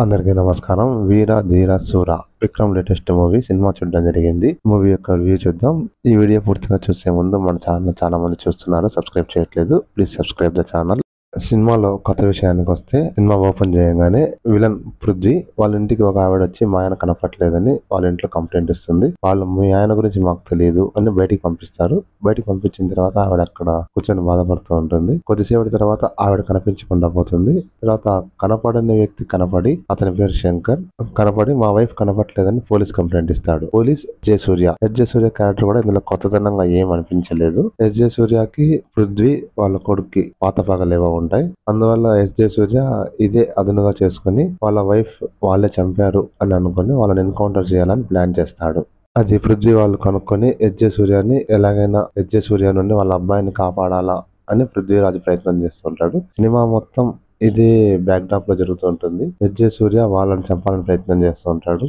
అందరికీ నమస్కారం. 'వీర ధీర శూర' Vikram latest movie cinema చూడడం జరిగింది. మూవీ యొక్క రివ్యూ చూద్దాం. ఈ వీడియో పూర్తిగా చూసే ముందు మన ఛానల్ చాలా మంది చూస్తున్నారు, సబ్స్క్రైబ్ చేయట్లేదు. Please subscribe the channel. సినిమాలో కథ విషయానికి వస్తే, సినిమా ఓపెన్ చేయగానే విలన్ పృథ్వీ వాళ్ళ ఇంటికి ఒక ఆవిడ వచ్చి మా ఆయన కనపట్లేదని వాళ్ళ ఇంట్లో కంప్లైంట్ ఇస్తుంది. వాళ్ళు మీ ఆయన గురించి మాకు తెలియదు అని బయటికి పంపిస్తారు. బయటికి పంపించిన తర్వాత ఆవిడ అక్కడ కూర్చొని బాధపడుతూ ఉంటుంది. కొద్దిసేపటి తర్వాత ఆవిడ కనిపించకుండా పోతుంది. తర్వాత కనపడని వ్యక్తి కనపడి, అతని పేరు శంకర్, కనపడి మా వైఫ్ కనపట్లేదని పోలీస్ కంప్లైంట్ ఇస్తాడు. పోలీస్ జయసూర్య. జయసూర్య క్యారెక్టర్ కూడా ఇందులో కొత్తదనంగా ఏం అనిపించలేదు. జయసూర్యకి పృథ్వీ వాళ్ళ కొడుక్కి పాత పగలేవో ఉంటాయి. అందువల్ల జయసూర్య ఇదే అదునుగా చేసుకుని వాళ్ళ వైఫ్ వాళ్ళే చంపారు అని అనుకుని వాళ్ళని ఎన్కౌంటర్ చేయాలని ప్లాన్ చేస్తాడు. అది పృథ్వీ వాళ్ళు కనుక్కొని జయసూర్యని ఎలాగైనా జయసూర్య నుండి వాళ్ళ అబ్బాయిని కాపాడాలా అని పృథ్వీరాజు ప్రయత్నం చేస్తుంటాడు. సినిమా మొత్తం ఇదే బ్యాక్ డ్రాప్ లో జరుగుతూ ఉంటుంది. జయసూర్య వాళ్ళని చంపాలని ప్రయత్నం చేస్తూ ఉంటాడు.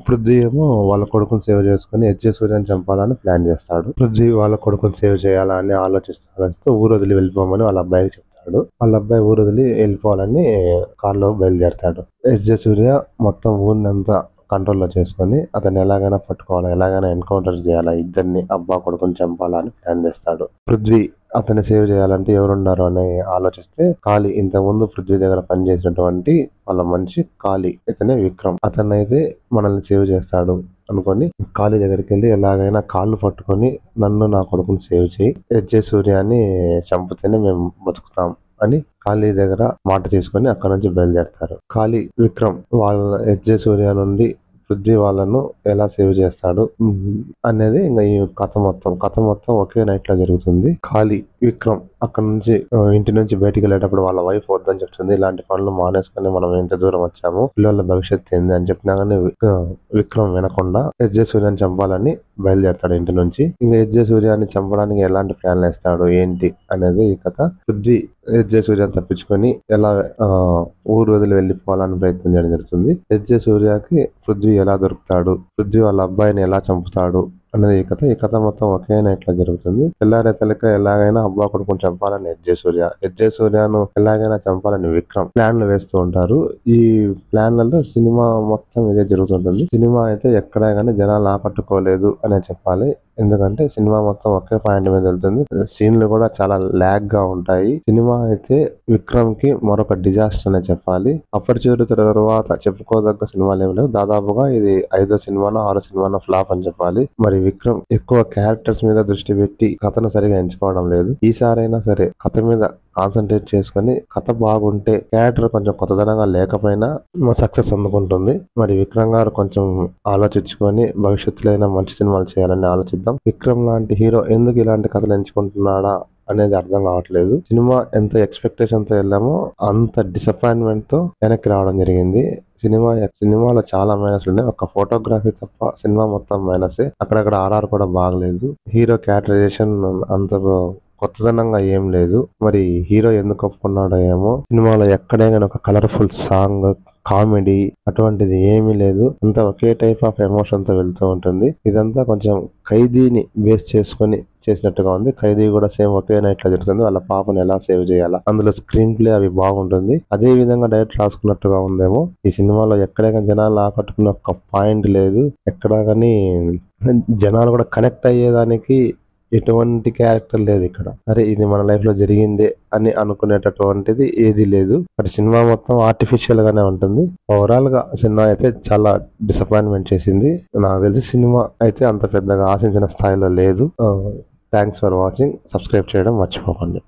పృథ్వీ ఏమో వాళ్ళ కొడుకుని సేవ్ చేసుకుని సూర్యని చంపాలని ప్లాన్ చేస్తాడు. పృథ్వీ వాళ్ళ కొడుకుని సేవ్ చేయాలని ఆలోచిస్తూ ఊరు వదిలి వెళ్ళిపోమని వాళ్ళ అబ్బాయికి చెప్తాడు. వాళ్ళ అబ్బాయి ఊరు వదిలి వెళ్ళిపోవాలని కార్లో బయలుదేరతాడు. జయసూర్య మొత్తం ఊరినంతా కంట్రోల్లో చేసుకుని అతన్ని ఎలాగైనా పట్టుకోవాలా, ఎలాగైనా ఎన్కౌంటర్ చేయాలా, ఇద్దరిని అబ్బా కొడుకుని చంపాలని ప్లాన్ చేస్తాడు. పృథ్వీ అతన్ని సేవ్ చేయాలంటే ఎవరున్నారు అని ఆలోచిస్తే, కాళీ, ఇంతకుముందు పృథ్వీ దగ్గర పనిచేసినటువంటి వాళ్ళ మనిషి కాళీ, ఇతనే విక్రమ్, అతనైతే మనల్ని సేవ్ చేస్తాడు అనుకొని కాళీ దగ్గరికి వెళ్ళి ఎలాగైనా కాళ్ళు పట్టుకొని నన్ను నా కొడుకుని సేవ్ చేయి, జయసూర్యాన్ని చంపితేనే మేము బతుకుతాం అని కాళీ దగ్గర మాట తీసుకొని అక్కడ నుంచి బయలుదేరతారు. కాళీ విక్రమ్ వాళ్ళ జయసూర్య నుండి పృథ్వీ వాళ్ళను ఎలా సేవ్ చేస్తాడు అనేది ఇంకా ఈ కథ మొత్తం ఒకే నైట్ లో జరుగుతుంది. కాళీ విక్రమ్ అక్కడ నుంచి ఇంటి నుంచి బయటికి వెళ్ళేటప్పుడు వాళ్ళ వైఫ్ వద్దని చెప్తుంది. ఇలాంటి పనులు మానేసుకుని మనం ఎంత దూరం వచ్చాము, పిల్లల భవిష్యత్తు ఏంది అని చెప్పినా కానీ విక్రమ్ వినకుండా జయసూర్యాన్ని చంపాలని బయలుదేరతాడు ఇంటి నుంచి. ఇంకా జయసూర్యాన్ని చంపడానికి ఎలాంటి ప్లాన్లు వేస్తాడు ఏంటి అనేది ఈ కథ. పృథ్వీ జయసూర్యాన్ని తప్పించుకొని ఎలా ఊరు వదిలి వెళ్ళిపోవాలని ప్రయత్నం చేయడం జరుగుతుంది. జయసూర్యకి పృథ్వీ ఎలా దొరుకుతాడు, పృథ్వీ వాళ్ళ అబ్బాయిని ఎలా చంపుతాడు అనేది ఈ కథ మొత్తం ఒకే నైట్ లో జరుగుతుంది. తెల్లారే తలక ఎలాగైనా అబ్బా కొడుకుని చంపాలని సూర్యను ఎలాగైనా చంపాలని విక్రమ్ ప్లాన్లు వేస్తూ ఉంటారు. ఈ ప్లాన్లలో సినిమా మొత్తం ఇదే జరుగుతుంటుంది. సినిమా అయితే ఎక్కడా కానీ జనాలు ఆకట్టుకోలేదు అనే చెప్పాలి. ఎందుకంటే సినిమా మొత్తం ఒకే పాయింట్ మీద వెళ్తుంది. సీన్లు కూడా చాలా ల్యాగ్ గా ఉంటాయి. సినిమా అయితే విక్రమ్ కి మరొక డిజాస్టర్ అనే చెప్పాలి. అపరిచితుడు తర్వాత చెప్పుకోదగ్గ సినిమాలు ఏమి లేవు. దాదాపుగా ఇది 5వ సినిమానో 6వ సినిమానో ఫ్లాప్ అని చెప్పాలి. మరి విక్రమ్ ఎక్కువ క్యారెక్టర్స్ మీద దృష్టి పెట్టి కథను సరిగా ఎంచుకోవడం లేదు. ఈసారైనా సరే కథ మీద కాన్సన్ట్రేట్ చేసుకుని కథ బాగుంటే, క్యారెక్టర్ కొంచెం కొత్తదనంగా లేకపోయినా సక్సెస్ అందుకుంటుంది. మరి విక్రమ్ గారు కొంచెం ఆలోచించుకొని భవిష్యత్తులో అయినా మంచి సినిమాలు చేయాలని ఆలోచిద్దాం. విక్రమ్ లాంటి హీరో ఎందుకు ఇలాంటి కథలు ఎంచుకుంటున్నాడా అనేది అర్థం కావట్లేదు. సినిమా ఎంత ఎక్స్పెక్టేషన్ తో వెళ్ళామో అంత డిసప్పాయింట్మెంట్ తో వెనక్కి రావడం జరిగింది. సినిమాలో చాలా మైనస్లు ఉన్నాయి. ఒక ఫోటోగ్రఫీ తప్ప సినిమా మొత్తం మైనసే. అక్కడక్కడ ఆర్ఆర్ కూడా బాగలేదు. హీరో క్యారెక్టరైజేషన్ అంత కొత్తదనంగా ఏం లేదు. మరి హీరో ఎందుకు ఒప్పుకున్నాడో ఏమో. సినిమాలో ఎక్కడైనా ఒక కలర్ఫుల్ సాంగ్, కామెడీ అటువంటిది ఏమీ లేదు. అంతా ఒకే టైప్ ఆఫ్ ఎమోషన్ తో వెళ్తూ ఉంటుంది. ఇదంతా కొంచెం ఖైదీని బేస్ చేసుకుని చేసినట్టుగా ఉంది. ఖైదీ కూడా సేమ్ ఒకే నైట్ లో జరుగుతుంది. వాళ్ళ పాపను ఎలా సేవ్ చేయాలా, అందులో స్క్రీన్ ప్లే అవి బాగుంటుంది. అదే విధంగా డైరెక్ట్ రాసుకున్నట్టుగా ఉందేమో. ఈ సినిమాలో ఎక్కడైనా జనాలు ఆకట్టుకునే ఒక పాయింట్ లేదు. ఎక్కడా కానీ జనాలు కూడా కనెక్ట్ అయ్యేదానికి ఎటువంటి క్యారెక్టర్ లేదు ఇక్కడ. అరే ఇది మన లైఫ్ లో జరిగిందే అని అనుకునేటటువంటిది ఏది లేదు. మరి సినిమా మొత్తం ఆర్టిఫిషియల్ గానే ఉంటుంది. ఓవరాల్ గా సినిమా అయితే చాలా డిసప్పాయింట్మెంట్ చేసింది. నాకు తెలిసి సినిమా అయితే అంత పెద్దగా ఆశించిన స్థాయిలో లేదు. Thanks for watching. సబ్స్క్రైబ్ చేయడం మర్చిపోకండి.